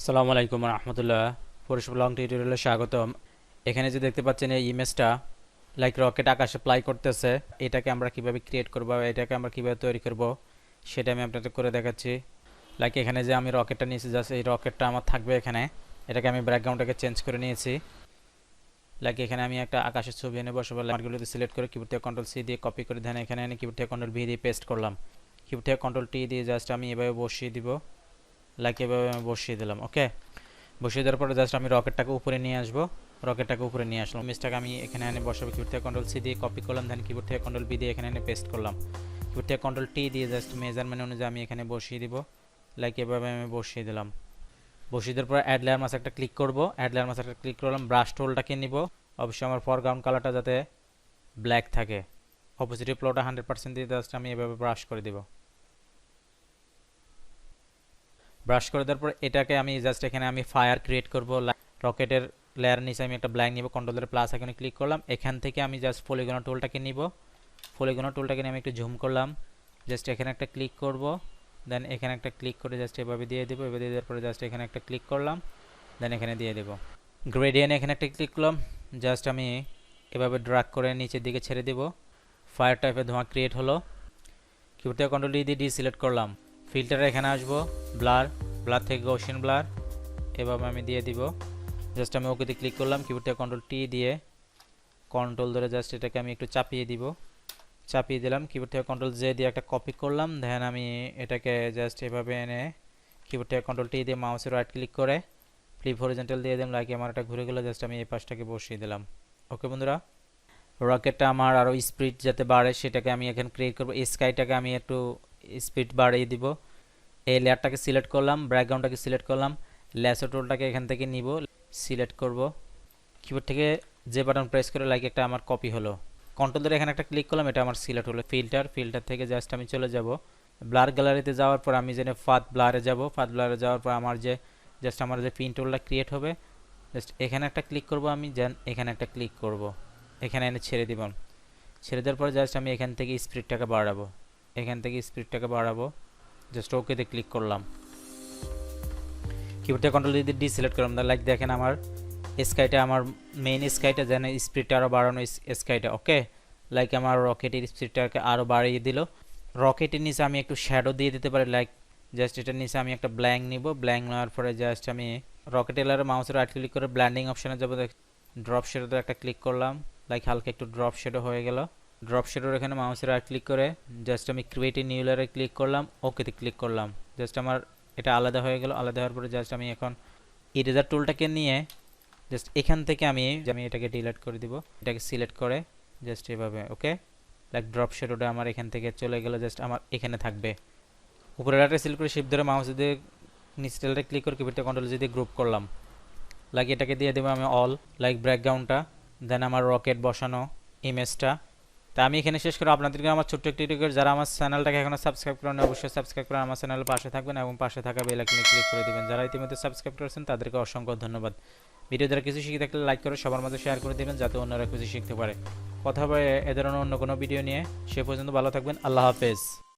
আসসালামু আলাইকুম রহমতুল্লাহ। Photoshop long টিউটোরিয়ালে স্বাগতম। এখানে যে দেখতে পাচ্ছেন এই ইমেজটা লাইক রকেট আকাশে ফ্লাই করতেছে, এটাকে আমরা কিভাবে ক্রিয়েট করব, এটাকে আমরা কিভাবে তৈরি করব সেটা আমি আপনাদের করে দেখাচ্ছি। লাইক এখানে যে আমি রকেটটা নিয়েছি, জাস্ট এই রকেটটা আমার থাকবে এখানে। এটাকে আমি ব্যাকগ্রাউন্ডটাকে চেঞ্জ করে নিয়েছি। লাইক এখানে আমি একটা আকাশের ছবি এনে বসাবো, লাইনগুলোতে সিলেক্ট করে কিবোর্ড থেকে কন্ট্রোল সি দিয়ে কপি করে দেন, এখানে এনে কিবোর্ড থেকে কন্ট্রোল ভি দিয়ে পেস্ট করলাম। কিবোর্ড থেকে কন্ট্রোল টি দিয়ে জাস্ট আমি এভাবে বসিয়ে দিব। লাইক এভাবে আমি বসিয়ে দিলাম। ওকে, বসিয়ে দেওয়ার পরে জাস্ট আমি রকেটটাকে উপরে নিয়ে আসবো। রকেটটাকে উপরে নিয়ে আসলাম, ইমেজটাকে আমি এখানে এনে বসাবো। কিবোর্ড থেকে কন্ট্রোল সি দিয়ে কপি করলাম, দেন কিবোর্ড থেকে কন্ট্রোল বি দিয়ে এখানে এনে পেস্ট করলাম। কিবোর্ড থেকে কন্ট্রোল টি দিয়ে জাস্ট মেজারমেন্ট অনুযায়ী আমি এখানে বসিয়ে দিব। লাইক এভাবে আমি বসিয়ে দিলাম। বসিয়ে দেওয়ার পর অ্যাড লেয়ার মাস একটা ক্লিক করব। অ্যাড লেয়ার মাস একটা ক্লিক করলাম, ব্রাশ টোলটাকে নিব। অবশ্যই আমার ফরগ্রাউন্ড কালারটা যাতে ব্ল্যাক থাকে। অপোজিটিভ ফ্লোটা 100% দিয়ে জাস্ট আমি এভাবে ব্রাশ করে দিব। ব্রাশ করে দেওয়ার পর এটাকে আমি জাস্ট এখানে আমি ফায়ার ক্রিয়েট করব। রকেটের লেয়ার নিচে আমি একটা ব্ল্যাঙ্ক নিব, কন্ট্রোলের প্লাস এখানে ক্লিক করলাম। এখান থেকে আমি জাস্ট পলিগন টুলটাকে নিব। পলিগন টুলটাকে নিয়ে আমি একটু জুম করলাম, জাস্ট এখানে একটা ক্লিক করব, দেন এখানে একটা ক্লিক করে জাস্ট এভাবে দিয়ে দেবো। এভাবে দিয়ে দেওয়ার পরে জাস্ট এখানে একটা ক্লিক করলাম, দেন এখানে দিয়ে দেবো। গ্রেডিয়েন্ট এখানে একটা ক্লিক করলাম, জাস্ট আমি এভাবে ড্র্যাগ করে নিচের দিকে ছেড়ে দেব। ফায়ার টাইপের ধোঁয়া ক্রিয়েট হলো। কিবোর্ড থেকে কন্ট্রোল দিয়ে সিলেক্ট করলাম। ফিল্টারে এখানে আসবো, ব্লার, ব্লার থেকে গৌসিয়ান ব্লার এভাবে আমি দিয়ে দিব। জাস্ট আমি ওকেতে ক্লিক করলাম, কিবোর্ড থেকে কন্ট্রোল টি দিয়ে কন্ট্রোল ধরে জাস্ট এটাকে আমি একটু চাপিয়ে দিব। চাপিয়ে দিলাম, কিবোর্ড থেকে কন্ট্রোল জে দিয়ে একটা কপি করলাম, দেন আমি এটাকে জাস্ট এভাবে এনে কিবোর্ড থেকে কন্ট্রোল টি দিয়ে মাউসের রাইট ক্লিক করে ফ্লিপ হরিজন্টাল দিয়ে দিলাম। লাইক আমার এটা ঘুরে গেল, জাস্ট আমি এই পাশটাকে বসিয়ে দিলাম। ওকে বন্ধুরা, রকেটটা আমার আরও স্পিড যাতে বাড়ে সেটাকে আমি এখানে ক্রিয়েট করবো। স্কাইটাকে আমি একটু স্পিড বাড়িয়ে দিব। এই লেয়ারটাকে সিলেক্ট করলাম, ব্যাকগ্রাউন্ডটাকে সিলেক্ট করলাম, ল্যাসো টুলটাকে এখান থেকে নিব, সিলেক্ট করব। কিবোর্ড থেকে যে বাটন প্রেস করে লাইক একটা আমার কপি হলো। কন্ট্রোল ধরে এখানে একটা ক্লিক করলাম, এটা আমার সিলেক্ট হলো। ফিল্টার থেকে জাস্ট আমি চলে যাব ব্লার গ্যালারিতে। যাওয়ার পর আমি যেন ফাদ ব্লারে যাব। ফাদ ব্লারে যাওয়ার পর আমার যে পিন টুলটা ক্রিয়েট হবে, জাস্ট এখানে একটা ক্লিক করব আমি, দেন এখানে একটা ক্লিক করব, এখানে এনে ছেড়ে দিব। ছেড়ে দেওয়ার পর জাস্ট আমি এখান থেকে স্পিডটাকে বাড়াবো। জাস্ট ওকেতে ক্লিক করলাম। কিবোর্ড থেকে কন্ট্রোল দিয়ে ডি সিলেক্ট করলাম। লাইক দেখেন আমার স্কাইটা, আমার মেইন স্কাইটা যেন স্পিডটা আরও বাড়ানো স্কাইটা। ওকে, লাইক আমার রকেটের স্পিডটাকে আরও বাড়িয়ে দিল। রকেটের নিচে আমি একটু শ্যাডো দিয়ে দিতে পারি। লাইক জাস্ট এটার নিচে আমি একটা ব্ল্যাঙ্ক নিব। ব্ল্যাঙ্ক নেওয়ার পরে জাস্ট আমি রকেট এলারে মাউসের রাইট ক্লিক করে ব্ল্যান্ডিং অপশানে যাবো। ড্রপ শেডোতে একটা ক্লিক করলাম, লাইক হালকা একটু ড্রপ শেডো হয়ে গেল। ড্রপ শেডোর এখানে মাউসের রাইট ক্লিক করে জাস্ট আমি ক্রিয়েট এ নিউ লেয়ারে ক্লিক করলাম, ওকেতে ক্লিক করলাম। জাস্ট আমার এটা আলাদা হয়ে গেল। আলাদা হওয়ার পরে জাস্ট আমি এখন ইরেজার টুলটাকে নিয়ে জাস্ট এখান থেকে আমি এটাকে ডিলিট করে দিব। এটাকে সিলেক্ট করে জাস্ট এভাবে। ওকে, লাইক ড্রপ শেডোটা আমার এখান থেকে চলে গেল, জাস্ট আমার এখানে থাকবে। উপরে একটা সিলেক্ট করে শিফট ধরে মাউস দিয়ে নিচেটা ক্লিক করে কিবোর্ডে কন্ট্রোল দিয়ে গ্রুপ করলাম। লাইক এটাকে দিয়ে দেবো আমি অল, লাইক ব্যাকগ্রাউন্ডটা, দেন আমার রকেট বসানো ইমেজটা। তা আমি এখানে শেষ করে আপনাদেরকে আমার ছোট্ট একটি রিকোয়েস্ট, যারা আমার চ্যানেলটাকে এখনো সাবস্ক্রাইব করেন অবশ্যই সাবস্ক্রাইব করে আমার চ্যানেলের পাশে থাকবেন এবং পাশে থাকা বেল আইকনে ক্লিক করে দিবেন। যারা ইতিমধ্যে সাবস্ক্রাইব করেছেন তাদেরকে অসংখ্য ধন্যবাদ। ভিডিও দ্বারা কিছু শিখে থাকলে লাইক করে সবার মাঝে শেয়ার করে দিবেন যাতে অন্যরা কিছু শিখতে পারে। কথা হবে এ ধরনের অন্য কোনো ভিডিও নিয়ে। সে পর্যন্ত ভালো থাকবেন। আল্লাহ হাফেজ।